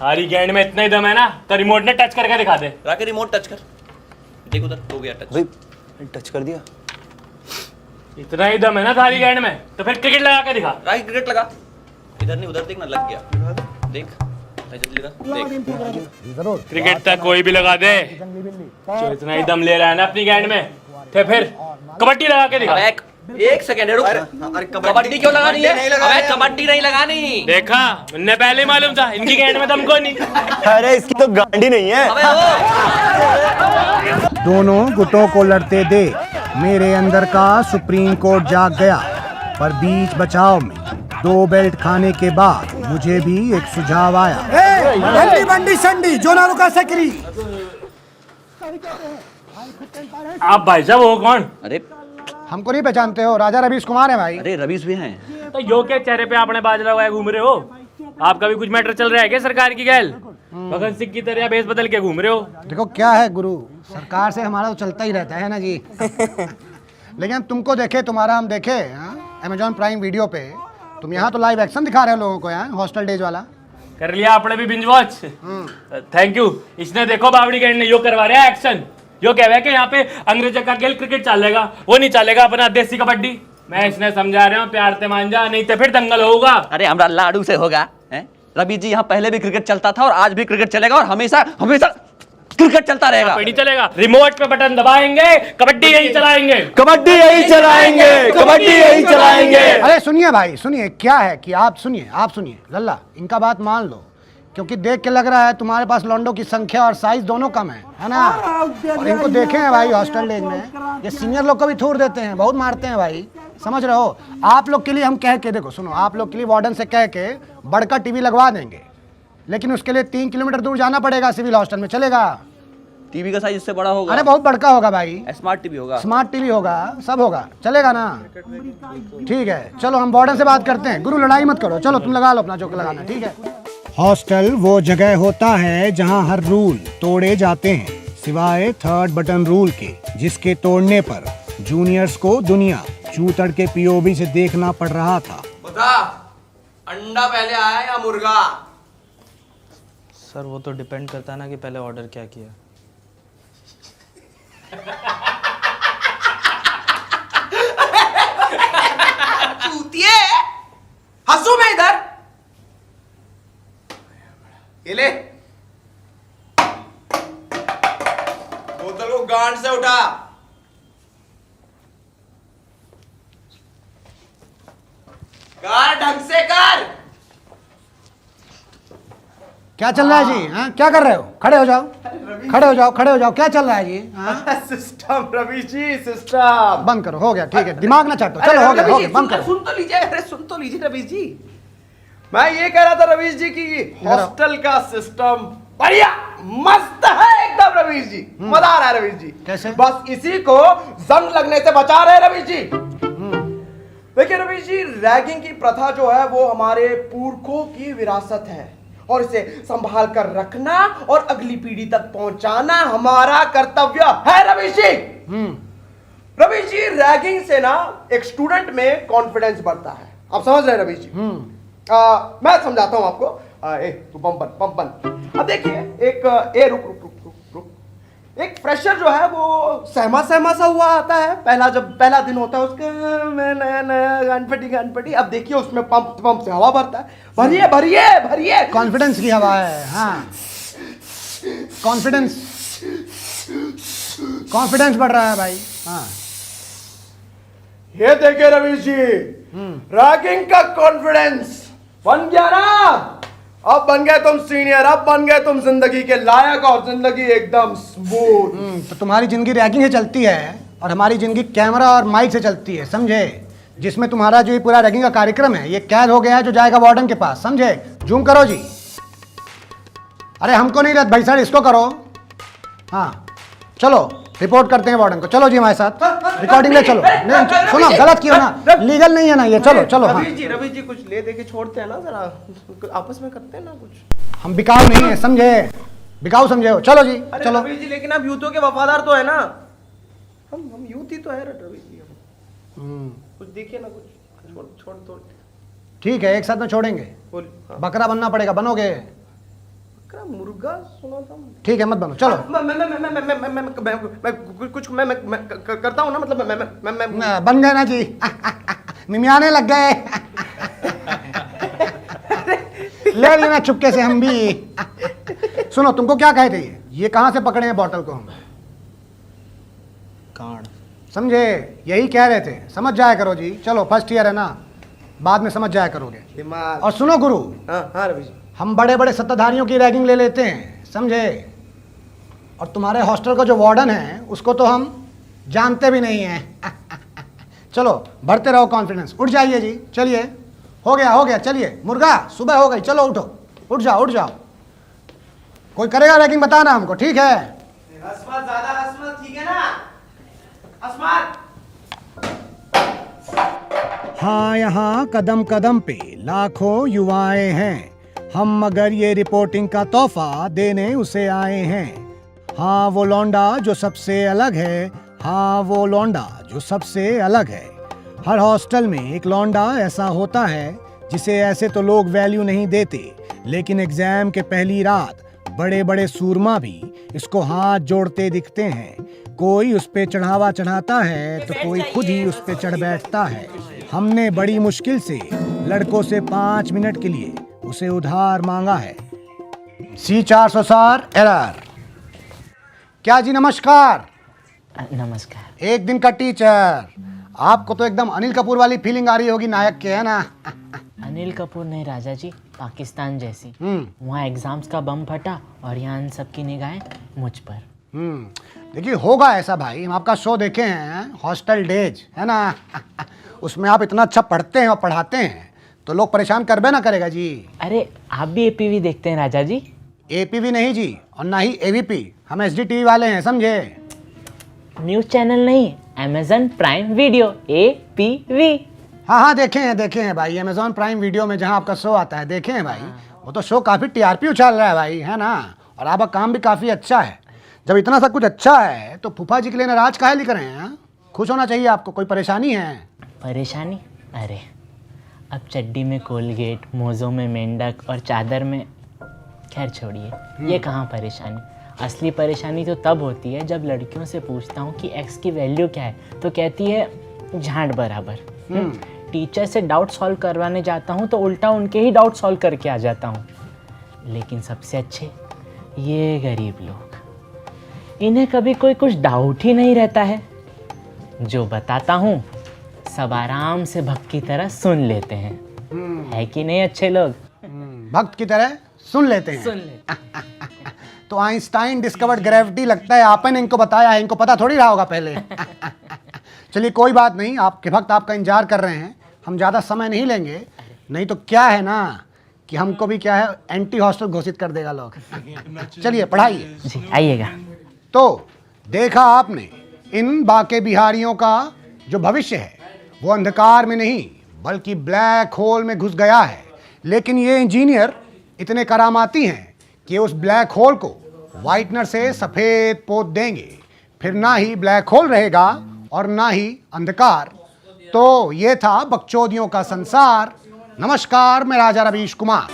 सारी गैंड में इतना ही दम है ना तो रिमोट ने टच करके दिखा दे। राके रिमोट टच कर, देख उधर हो गया टच। भाई टच कर दिया। इतना ही दम है ना सारी गैंड में तो फिर क्रिकेट लगा के दिखा। राके क्रिकेट लगा, इधर नहीं उधर देख ना, लग गया। देख जल्दी लगा, देख क्रिकेट तक कोई भी लगा दे जो इतना ही दम ले रहा है ना अपनी गैंड में तो फिर कबड्डी लगा के दिखा। एक सेकंड रुक, कबड्डी क्यों लगानी है? अबे कबड्डी नहीं लगानी। देखा मुन्ने पहले मालूम था इनकी गैंड में दम कोई नहीं। अरे इसकी तो गांडी नहीं है। दोनों गुटों को लड़ते दे मेरे अंदर का सुप्रीम कोर्ट जाग गया, पर बीच बचाव में 2 बेल्ट खाने के बाद मुझे भी एक सुझाव आया। बंडी संडी जो ना रुका सकरी। आप भाई साहब हो कौन? अरे हमको नहीं पहचानते हो? राजा रवीश कुमार है भाई। अरे रवीश भी हैं। तो यो के चेहरे पे आपने बाज लगाए घूम रहे हो? आपका भी कुछ मैटर चल रहा है क्या सरकार की गैल? भगत सिंह की तरह भेस बदल के घूम रहे हो। देखो क्या है गुरु, सरकार से हमारा तो चलता ही रहता है ना जी। लेकिन हम तुमको देखे, तुम्हारा हम देखे अमेजॉन प्राइम वीडियो पे, तुम यहाँ तो लाइव एक्शन दिखा रहे हो लोगों को। यहाँ हॉस्टल डेज वाला कर लिया आपने भी बिंज वॉच। Thank you. इसने देखो बावड़ी गैंड ने यो करवा रहा है एक्शन। यो कह रहा है कि यहाँ पे अंग्रेजों का खेल क्रिकेट चलेगा, वो नहीं चलेगा अपना देसी कबड्डी। मैं इसने समझा रहा हूँ प्यार से मान जा, नहीं तो फिर दंगल होगा। अरे हमरा लाडू से होगा हैं? रवि जी यहाँ पहले भी क्रिकेट चलता था और आज भी क्रिकेट चलेगा और हमेशा हमेशा क्रिकेट चलता रहेगा। नहीं चलेगा, रिमोट पे बटन दबाएंगे, कबड्डी यही चलाएंगे, कबड्डी यही चलाएंगे, कबड्डी यही चलाएंगे। अरे सुनिए भाई सुनिए, क्या है कि आप सुनिए लल्ला, इनका बात मान लो, क्योंकि देख के लग रहा है तुम्हारे पास लॉन्डो की संख्या और साइज दोनों कम है ना। और इनको देखे हैं भाई हॉस्टल डेज में, ये सीनियर लोग को भी थूर देते हैं, बहुत मारते हैं भाई, समझ रहे हो। आप लोग के लिए हम कह के, देखो सुनो, आप लोग के लिए वार्डन से कह के बड़का टीवी लगवा देंगे, लेकिन उसके लिए 3 किलोमीटर दूर जाना पड़ेगा सिविल हॉस्टल में। चलेगा? टीवी का साइज इससे बड़ा होगा। अरे बहुत बड़का होगा भाई, स्मार्ट टीवी होगा, स्मार्ट टीवी होगा, सब होगा, चलेगा ना? ठीक है, चलो हम वार्डन से बात करते हैं। गुरु लड़ाई मत करो, चलो तुम लगा लो अपना जो लगाना, ठीक है। हॉस्टल वो जगह होता है जहां हर रूल तोड़े जाते हैं, सिवाय 3rd बटन रूल के, जिसके तोड़ने पर जूनियर्स को दुनिया चूतड़ के पीओवी से देखना पड़ रहा था। बता, अंडा पहले आया या मुर्गा? सर वो तो डिपेंड करता है ना कि पहले ऑर्डर क्या किया। चूतिए, हंसू मैं इधर। ये ले, बोतल को गांड से उठा। गांड ढंग से कर। क्या चल रहा है जी? हाँ क्या कर रहे हो? खड़े हो जाओ, खड़े हो जाओ, खड़े हो जाओ। क्या चल रहा है जी? हाँ? सिस्टम रवि जी, सिस्टम बंद करो, हो गया, ठीक है, दिमाग ना चाटो, चलो हो गया, बंद करो। सुन तो लीजिए, अरे सुन तो लीजिए रवीश जी। मैं ये कह रहा था रवीश जी की हॉस्टल का सिस्टम बढ़िया मस्त है एकदम रवीश जी, मजा आ रहा है रवीश जी। कैसे? बस इसी को जंग लगने से बचा रहे रवीश जी। देखिए रवीश जी, रैगिंग की प्रथा जो है वो हमारे पुरखों की विरासत है और इसे संभाल कर रखना और अगली पीढ़ी तक पहुंचाना हमारा कर्तव्य है रवीश जी। रवीश जी, रैगिंग से ना एक स्टूडेंट में कॉन्फिडेंस बढ़ता है, आप समझ रहे हैं रवीश जी? मैं समझाता हूं आपको। तू पंप बन। अब देखिए, रुक। एक फ्रेशर जो है वो सहमा सा हुआ आता है, जब पहला दिन होता है उसका, मैं नया गान फटी। अब देखिए उसमें पंप से हवा भरता है, भरिए। कॉन्फिडेंस की हवा है। हाँ, कॉन्फिडेंस बढ़ रहा है भाई। हाँ, ये देखिए रवीश जी, रैगिंग का कॉन्फिडेंस बन गया ना। अब बन गए तुम सीनियर, अब बन गए तुम जिंदगी के लायक और जिंदगी एकदम स्मूथ। तो तुम्हारी जिंदगी रैगिंग से चलती है और हमारी जिंदगी कैमरा और माइक से चलती है, समझे? जिसमें तुम्हारा जो ये पूरा रैगिंग का कार्यक्रम है ये कैद हो गया है, जो जाएगा वार्डन के पास, समझे? जूम करो जी। अरे हमको नहीं भाई साहब, इसको करो। हाँ चलो रिपोर्ट करते हैं वार्डन को। चलो जी हमारे साथ रिकॉर्डिंग ले चलो। नहीं सुनो, गलत किया ना, लीगल नहीं है ना ये। चलो चलो। हाँ रवि जी कुछ ले दे के छोड़ते हैं ना, जरा आपस में करते हैं ना कुछ। हम बिकाऊ नहीं है, समझे? बिकाऊ समझे हो? चलो जी चलो। रवि जी लेकिन आप यूथों के वफादार तो है ना, हम यूथ ही तो है रवि जी। कुछ देखिए ना, कुछ छोड़। ठीक है, एक साथ में छोड़ेंगे। बकरा बनना पड़ेगा, बनोगे? बकरा मुर्गा सुना था। ठीक है मत बनो, चलो। मैं करता हूँ ना, मतलब मैं बन गए ना जी। मिमियाने लग गए। ले लेना चुपके से हम भी। सुनो, तुमको क्या कहे थे ये कहाँ से पकड़े हैं बॉटल को हम? कांड। समझे? यही कह रहे थे, समझ जाया करो जी। चलो फर्स्ट ईयर है ना, बाद में समझ जाया करोगे। दिमाग। और सुनो गुरु, हाँ रवि जी, हम बड़े बड़े सत्ताधारियों की रैगिंग ले लेते हैं, समझे? और तुम्हारे हॉस्टल का जो वार्डन है उसको तो हम जानते भी नहीं हैं। चलो बढ़ते रहो कॉन्फिडेंस। उठ जाइए जी, चलिए। हो गया, चलिए। मुर्गा सुबह हो गई, चलो उठो, उठ जाओ। कोई करेगा रैगिंग बताना हमको, ठीक है? अस्मत ज्यादा अस्मत, ठीक है ना? अस्मत। हाँ, यहाँ कदम कदम पे लाखों युवाएं हैं, हम मगर ये रिपोर्टिंग का तोहफा देने उसे आए हैं। हाँ वो लौंडा जो सबसे अलग है, हाँ वो लौंडा जो सबसे अलग है। हर हॉस्टल में एक लौंडा ऐसा होता है जिसे ऐसे तो लोग वैल्यू नहीं देते, लेकिन एग्जाम के पहली रात बड़े बड़े सूरमा भी इसको हाथ जोड़ते दिखते हैं। कोई उस पे चढ़ावा चढ़ाता है तो कोई खुद ही उस पे चढ़ बैठता है। हमने बड़ी मुश्किल से लड़कों से 5 मिनट के लिए उसे उधार मांगा है। C400 error. क्या जी, नमस्कार। नमस्कार। एक दिन का टीचर। आपको तो एकदम अनिल कपूर वाली फीलिंग आ रही होगी नायक के, है ना? अनिल कपूर नहीं राजा जी, पाकिस्तान जैसी। वहाँ एग्जाम्स का बम फटा और यहाँ इन सबकी निगाहें मुझ पर। देखिए होगा ऐसा भाई, हम आपका शो देखे हैं, हॉस्टल डेज, है ना? उसमें आप इतना अच्छा पढ़ते हैं और पढ़ाते हैं तो लोग परेशान करबे ना करेगा जी। अरे आप भी एपीवी देखते हैं राजा जी? एपीवी नहीं जी, और ना ही एवीपी। हम एसडीटीवी वाले हैं, समझे? न्यूज़ चैनल नहीं, अमेजन प्राइम वीडियो, एपीवी। हाँ देखे हैं भाई, अमेजॉन प्राइम वीडियो में जहाँ आपका शो आता है, देखे हैं भाई। वो तो शो काफ़ी टीआरपी उछाल रहा है भाई, है ना? और आपका काम भी काफ़ी अच्छा है। जब इतना सब कुछ अच्छा है तो फूफा जी के लिए नाराज काहे लिख रहे हैं? खुश होना चाहिए आपको। कोई परेशानी है? परेशानी? अरे अब चड्डी में कोलगेट, मोज़ों में मेंढक और चादर में, खैर छोड़िए, ये कहाँ परेशानी। असली परेशानी तो तब होती है जब लड़कियों से पूछता हूँ कि एक्स की वैल्यू क्या है तो कहती है झांट बराबर। टीचर से डाउट सॉल्व करवाने जाता हूँ तो उल्टा उनके ही डाउट सॉल्व करके आ जाता हूँ। लेकिन सबसे अच्छे ये गरीब लोग, इन्हें कभी कोई कुछ डाउट ही नहीं रहता है। जो बताता हूँ सब आराम से भक्त की तरह सुन लेते हैं। है कि नहीं अच्छे लोग? भक्त की तरह सुन लेते हैं। सुन ले। तो आइंस्टाइन डिस्कवर्ड ग्रेविटी, लगता है आपने इनको बताया है, इनको पता थोड़ी रहा होगा पहले। चलिए कोई बात नहीं, आपके भक्त आपका इंतजार कर रहे हैं, हम ज़्यादा समय नहीं लेंगे। नहीं तो क्या है ना कि हमको भी क्या है, एंटी हॉस्टल घोषित कर देगा लोग। चलिए पढ़ाइए जी, आइएगा। तो देखा आपने, इन बाके बिहारियों का जो भविष्य है वो अंधकार में नहीं बल्कि ब्लैक होल में घुस गया है। लेकिन ये इंजीनियर इतने करामाती हैं कि उस ब्लैक होल को वाइटनर से सफ़ेद पोत देंगे। फिर ना ही ब्लैक होल रहेगा और ना ही अंधकार। तो ये था बकचोदियों का संसार। नमस्कार, मैं राजा रवीश कुमार।